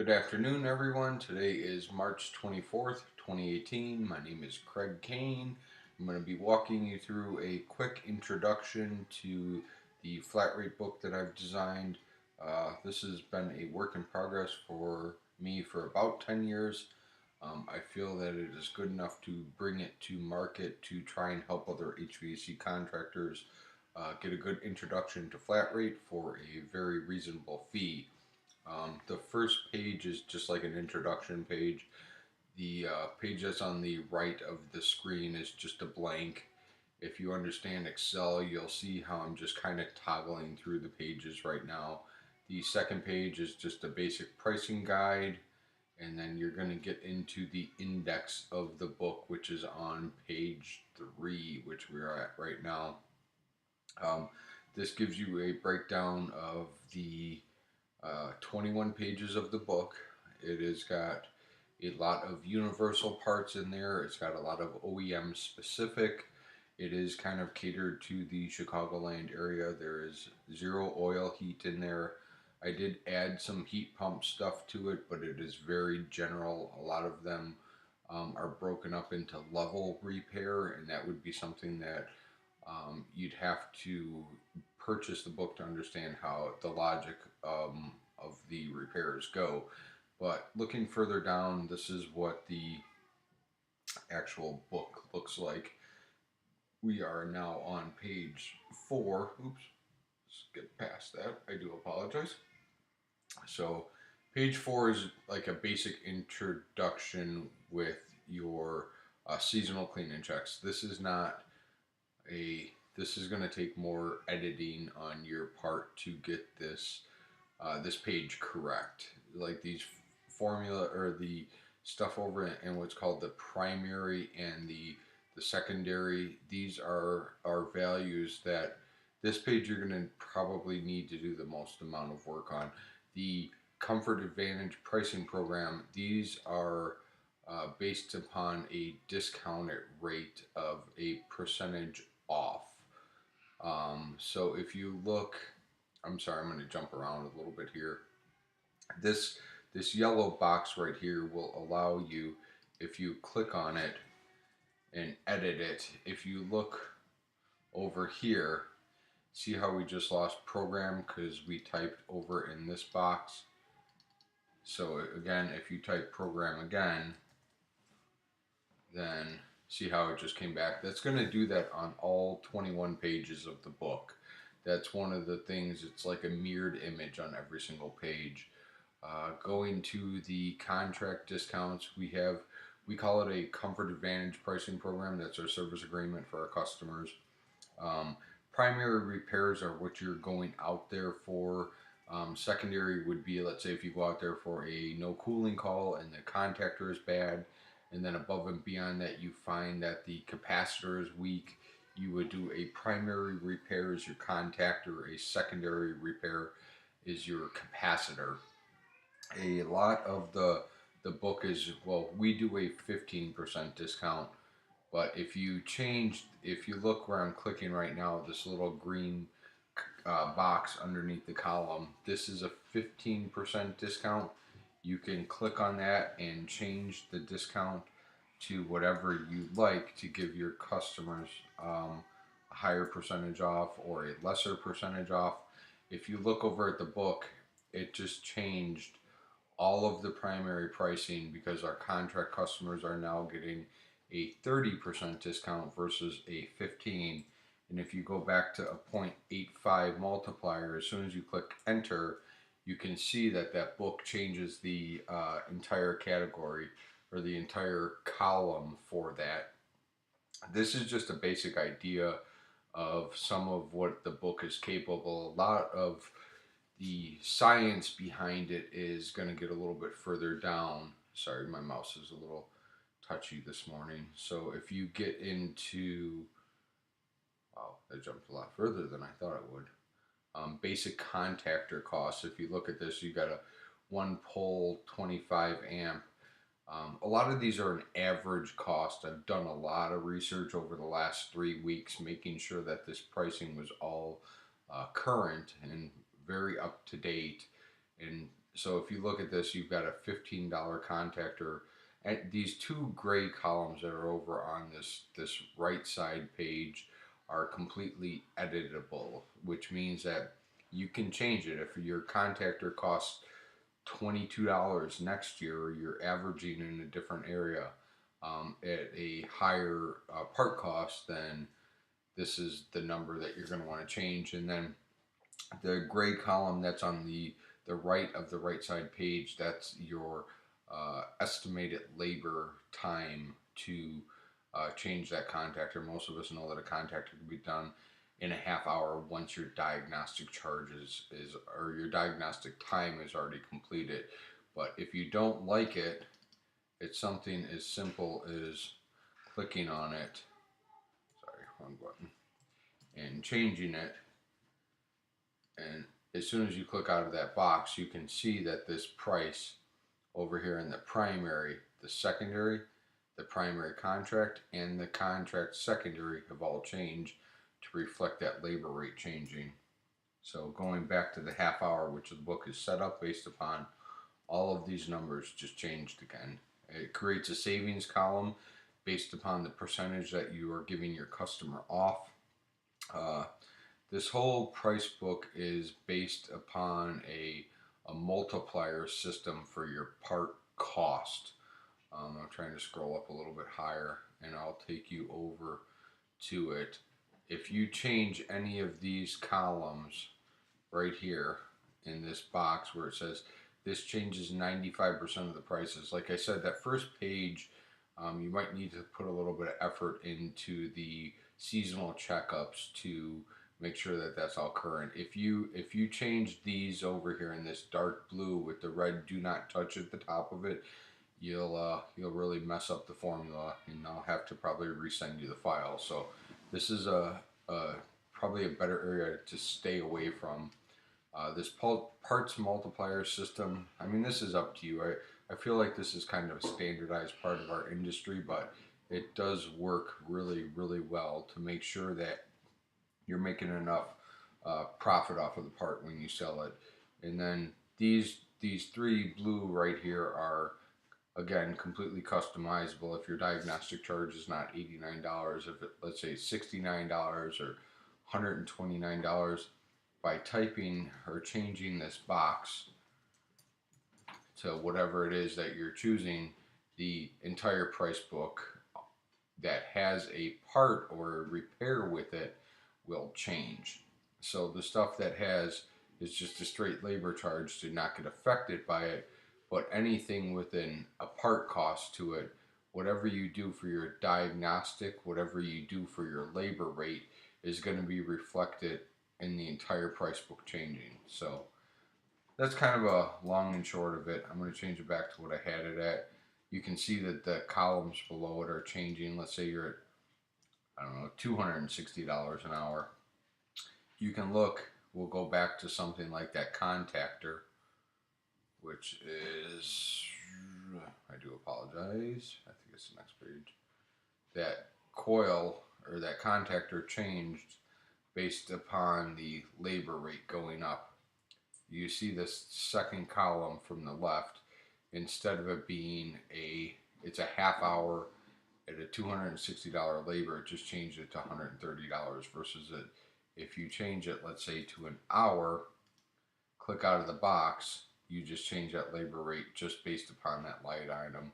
Good afternoon, everyone. Today is March 24th, 2018. My name is Craig Kane. I'm going to be walking you through a quick introduction to the flat rate book that I've designed. This has been a work in progress for me for about 10 years. I feel that it is good enough to bring it to market to try and help other HVAC contractors get a good introduction to flat rate for a very reasonable fee. The first page is just like an introduction page. The page that's on the right of the screen is just a blank. If you understand Excel, you'll see how I'm just kind of toggling through the pages right now. The second page is just a basic pricing guide, and then you're going to get into the index of the book, which is on page 3, which we are at right now. This gives you a breakdown of the 21 pages of the book. It has got a lot of universal parts in there. It's got a lot of OEM specific. It is kind of catered to the Chicagoland area. There is zero oil heat in there. I did add some heat pump stuff to it, but it is very general. A lot of them are broken up into level repair, and that would be something that you'd have to purchase the book to understand how the logic of the repairs go. But looking further down, this is what the actual book looks like. We are now on page 4. Oops, let's get past that. I do apologize. So, page 4 is like a basic introduction with your seasonal cleaning checks. This is not this is going to take more editing on your part to get this page correct. Like these formula or the stuff over in what's called the primary and the secondary, these are values that this page you're going to probably need to do the most amount of work on. The Comfort Advantage pricing program, these are based upon a discounted rate of a percentage off. So if you look, I'm sorry, I'm going to jump around a little bit here. This yellow box right here will allow you, if you click on it and edit it, if you look over here, see how we just lost program because we typed over in this box. So again, if you type program again, then see how it just came back. That's going to do that on all 21 pages of the book. That's one of the things, it's like a mirrored image on every single page. Going to the contract discounts, we call it a Comfort Advantage pricing program. That's our service agreement for our customers. Primary repairs are what you're going out there for. Secondary would be, let's say, if you go out there for a no cooling call and the contactor is bad, and then above and beyond that you find that the capacitor is weak, you would do a primary repair as your contactor, a secondary repair is your capacitor. A lot of the book is, well, we do a 15% discount, but if you look where I'm clicking right now, this little green box underneath the column, this is a 15% discount. You can click on that and change the discount to whatever you like to give your customers a higher percentage off or a lesser percentage off. If you look over at the book, it just changed all of the primary pricing because our contract customers are now getting a 30% discount versus a 15%. And if you go back to a 0.85 multiplier, as soon as you click enter, you can see that that book changes the entire category or the entire column for that. This is just a basic idea of some of what the book is capable. A lot of the science behind it is going to get a little bit further down. Sorry, my mouse is a little touchy this morning. So if you get into, wow, that jumped a lot further than I thought it would. Basic contactor costs. If you look at this, you got a 1 pole 25 amp. A lot of these are an average cost. I've done a lot of research over the last 3 weeks, making sure that this pricing was all current and very up to date. And So if you look at this, you've got a $15 contactor. And these two gray columns that are over on this right side page are completely editable, which means that you can change it. If your contactor costs $22 next year, you're averaging in a different area at a higher part cost, then this is the number that you're going to want to change. And then the gray column that's on the right of the right side page, that's your estimated labor time to change that contactor. Most of us know that a contactor can be done in a half hour once your diagnostic charges is or your diagnostic time is already completed. But if you don't like it, it's something as simple as clicking on it. Sorry, wrong button. And changing it, and as soon as you click out of that box, you can see that this price over here in the primary, the secondary, the primary contract, and the contract secondary have all changed to reflect that labor rate changing. So going back to the half hour, which the book is set up based upon, all of these numbers just changed again. It creates a savings column based upon the percentage that you are giving your customer off. This whole price book is based upon a multiplier system for your part cost. I'm trying to scroll up a little bit higher and I'll take you over to it. If you change any of these columns right here in this box where it says this changes 95% of the prices, like I said, that first page, you might need to put a little bit of effort into the seasonal checkups to make sure that that's all current. If you change these over here in this dark blue with the red "do not touch" at the top of it, you'll really mess up the formula, and I'll have to probably resend you the file. So this is a probably a better area to stay away from. This parts multiplier system, I mean, this is up to you. I feel like this is kind of a standardized part of our industry, but it does work really, really well to make sure that you're making enough profit off of the part when you sell it. And then these three blue right here are again completely customizable. If your diagnostic charge is not $89, if it, let's say $69 or $129, by typing or changing this box to whatever it is that you're choosing, the entire price book that has a part or a repair with it will change. So the stuff that has is just a straight labor charge to not get affected by it, but anything within a part cost to it, whatever you do for your diagnostic, whatever you do for your labor rate is going to be reflected in the entire price book changing. So that's kind of a long and short of it. I'm going to change it back to what I had it at. You can see that the columns below it are changing. Let's say you're at, I don't know, $260 an hour. You can look, we'll go back to something like that contactor, which is, I do apologize, I think it's the next page. That coil or that contactor changed based upon the labor rate going up. You see this second column from the left, instead of it being it's a half hour at a $260 labor, it just changed it to $130 versus it. If you change it, let's say to an hour, click out of the box, you just change that labor rate just based upon that light item.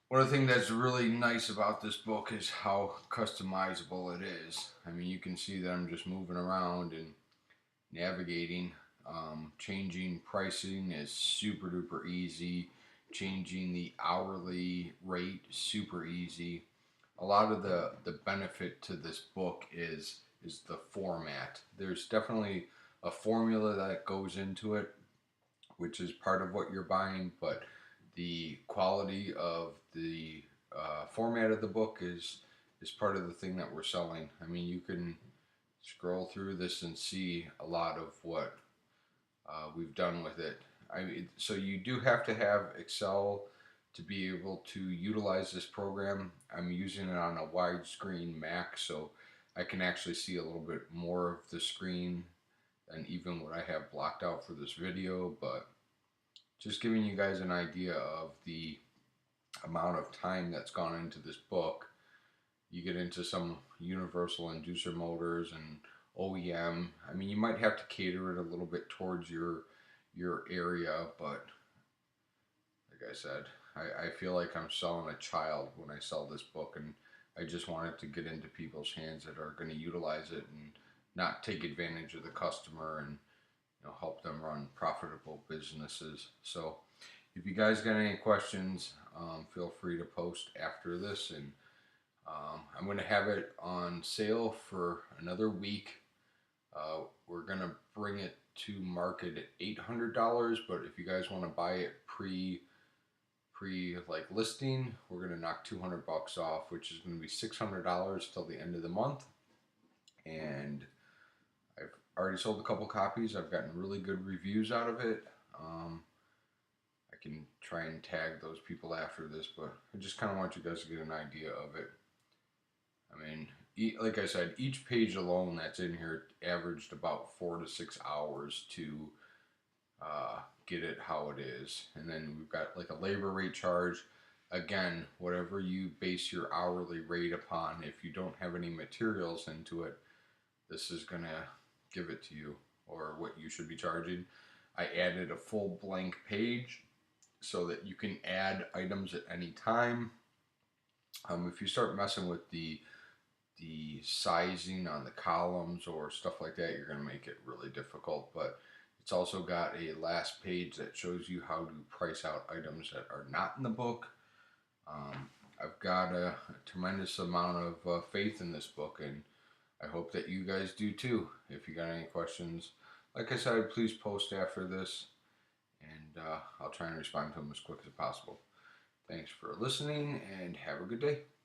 One of the things that's really nice about this book is how customizable it is. I mean, you can see that I'm just moving around and navigating. Changing pricing is super duper easy. Changing the hourly rate, super easy. A lot of the benefit to this book is the format. There's definitely a formula that goes into it, which is part of what you're buying, but the quality of the format of the book is part of the thing that we're selling. I mean, you can scroll through this and see a lot of what we've done with it. I mean, so you do have to have Excel to be able to utilize this program. I'm using it on a widescreen Mac, so I can actually see a little bit more of the screen than even what I have blocked out for this video, but just giving you guys an idea of the amount of time that's gone into this book. You get into some universal inducer motors and OEM. I mean, you might have to cater it a little bit towards your area, but like I said, I feel like I'm selling a child when I sell this book, and I just want it to get into people's hands that are going to utilize it and not take advantage of the customer, and help them run profitable businesses. So if you guys got any questions, feel free to post after this, and I'm going to have it on sale for another week. We're going to bring it to market at $800, but if you guys want to buy it pre like listing, we're going to knock $200 off, which is going to be $600 till the end of the month. And I've already sold a couple copies. I've gotten really good reviews out of it. I can try and tag those people after this, but I just kind of want you guys to get an idea of it. I mean, like I said, each page alone that's in here averaged about 4 to 6 hours to get it how it is. And then we've got like a labor rate charge. Again, whatever you base your hourly rate upon, if you don't have any materials into it, this is going to give it to you, or what you should be charging. I added a full blank page so that you can add items at any time. If you start messing with the sizing on the columns or stuff like that, you're going to make it really difficult. But it's also got a last page that shows you how to price out items that are not in the book. I've got a tremendous amount of faith in this book, and I hope that you guys do too. If you got any questions, like I said, please post after this, and I'll try and respond to them as quick as possible. Thanks for listening, and have a good day.